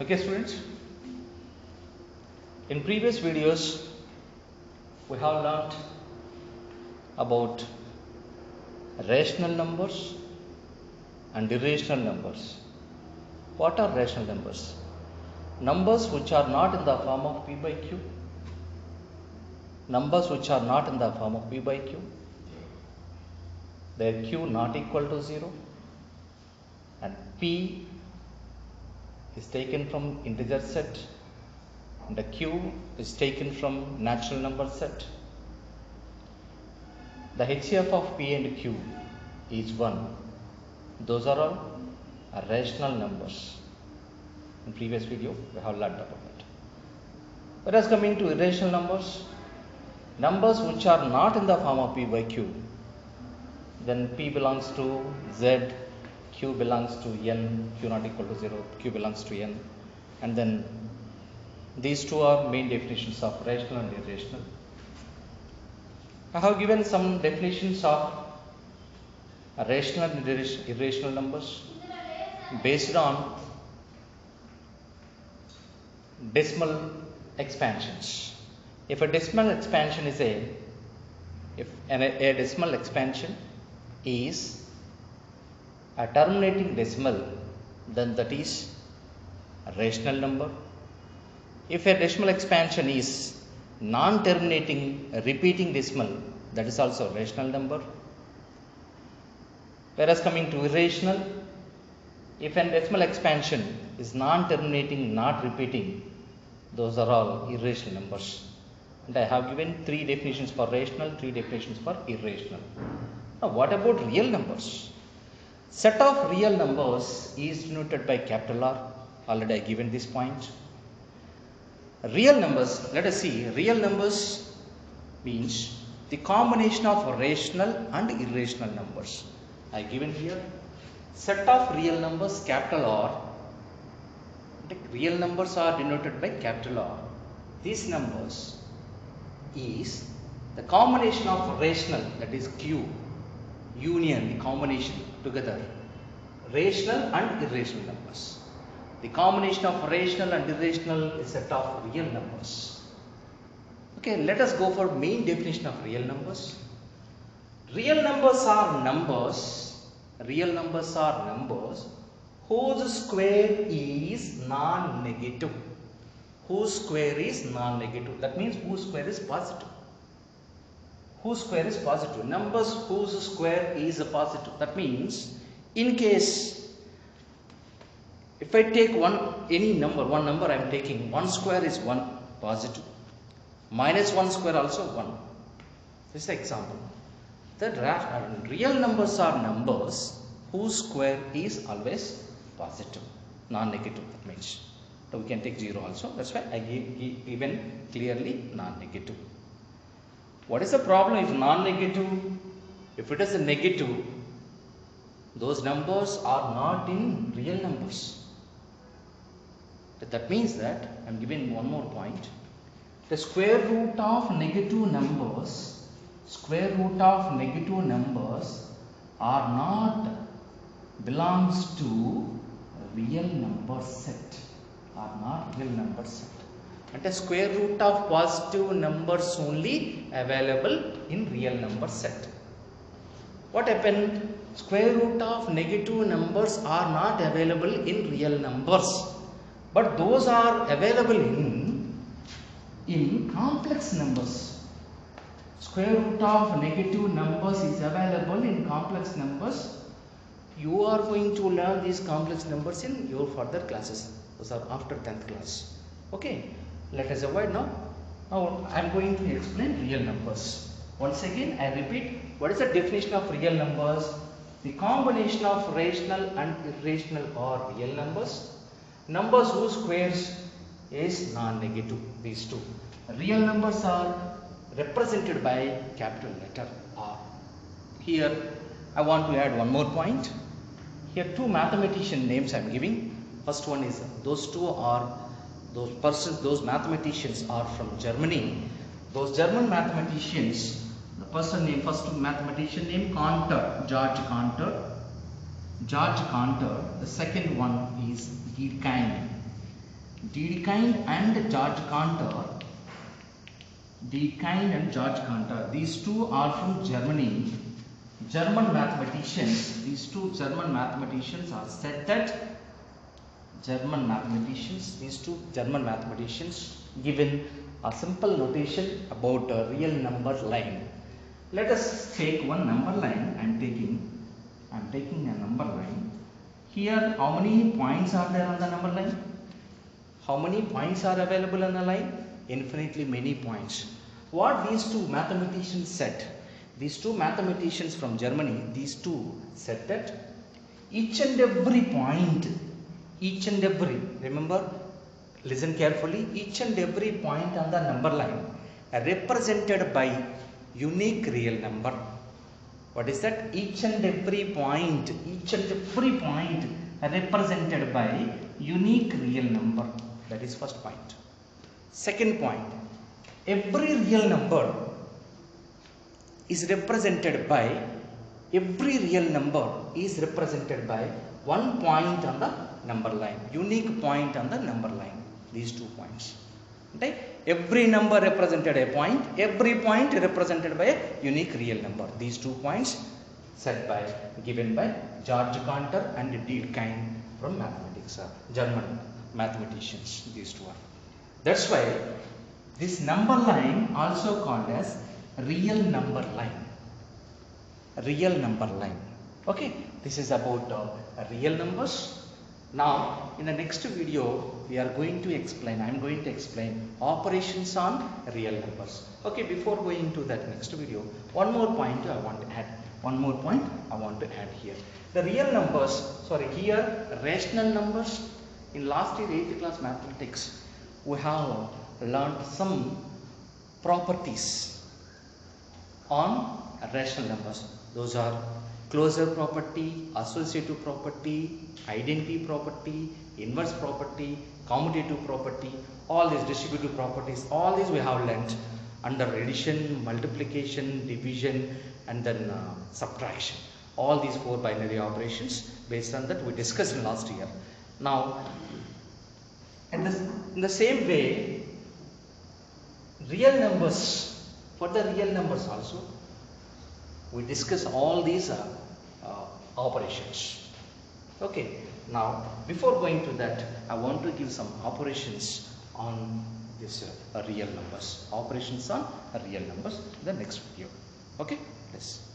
Okay students, in previous videos we have learnt about rational numbers and irrational numbers. What are rational numbers? Numbers which are not in the form of p by q. Numbers which are not in the form of p by q. Their q not equal to 0 and p is taken from integer set and the q is taken from natural number set. The HCF of p and q is 1. Those are all rational numbers. In previous video we have learned about it. Whereas coming to irrational numbers, numbers which are not in the form of p by q, then p belongs to z, q belongs to n, q not equal to 0, q belongs to n, and then these two are main definitions of rational and irrational. I have given some definitions of rational and irrational numbers based on decimal expansions. If a decimal expansion is a decimal expansion is a terminating decimal, then that is a rational number. If a decimal expansion is non-terminating repeating decimal, that is also a rational number. Whereas coming to irrational, if a decimal expansion is non-terminating, not repeating, those are all irrational numbers. And I have given 3 definitions for rational, 3 definitions for irrational. Now what about real numbers? Set of real numbers is denoted by capital R. Already I given this point. Real numbers, let us see, real numbers means the combination of rational and irrational numbers. I given here set of real numbers capital R. The real numbers are denoted by capital R. These numbers is the combination of rational, that is q, union, the combination together, rational and irrational numbers. The combination of rational and irrational is a set of real numbers. Okay, let us go for main definition of real numbers. Real numbers are numbers whose square is non-negative. Whose square is non-negative. That means whose square is positive. Whose square is positive. Numbers whose square is positive. That means in case if I take one number I am taking, 1 square is 1 positive. Minus 1 square also 1. This is the example. The real numbers are numbers whose square is always positive, non-negative. That means so we can take 0 also. That's why I given clearly non-negative. What is the problem if non-negative? If it is a negative, those numbers are not in real numbers. That means that I am giving one more point. The square root of negative numbers are not belongs to real number set. And the square root of positive numbers only available in real number set. What happened? Square root of negative numbers are not available in real numbers, but those are available in complex numbers. Square root of negative numbers is available in complex numbers. You are going to learn these complex numbers in your further classes. Those are after 10th class. Okay, let us avoid now. Now I am going to explain real numbers. Once again I repeat, what is the definition of real numbers? The combination of rational and irrational are real numbers. Numbers whose squares is non-negative. These two. Real numbers are represented by capital letter R. Here I want to add one more point. Here 2 mathematician names I am giving. First one is those mathematicians are from Germany. Those German mathematicians, the person name, first mathematician name George Cantor. The second one is Durkheim. Dedekind and George Cantor. Dedekind and George Cantor. These two are from Germany. German mathematicians. These two German mathematicians are said that these two German mathematicians given a simple notation about a real number line. Let us take one number line. I am taking a number line. Here, how many points are there on the number line? How many points are available on the line? Infinitely many points. What these two mathematicians said? These two mathematicians from Germany, these two said that each and every point, remember, listen carefully, each and every point on the number line are represented by unique real number. What is that? Each and every point are represented by unique real number. That is first point. Second point, every real number is represented by one point on the number line, unique point on the number line. These 2 points. Okay? Every number represented a point, every point represented by a unique real number. These 2 points given by George Cantor and Dedekind from mathematics, German mathematicians. These two are. That's why this number line also called as real number line. Okay, this is about real numbers. Now in the next video we are going to explain, I am going to explain operations on real numbers. Okay, before going to that next video, one more point I want to add here. The real numbers, here rational numbers. In last year 8th class mathematics we have learned some properties on rational numbers. Those are closure property, associative property, identity property, inverse property, commutative property, all these distributive properties, all these we have learnt under addition, multiplication, division and then subtraction. All these 4 binary operations, based on that we discussed in last year. Now in the same way, real numbers, for the real numbers also we discuss all these operations. Okay, now before going to that, I want to give some operations on this real numbers. Operations on real numbers in the next video. Okay, yes.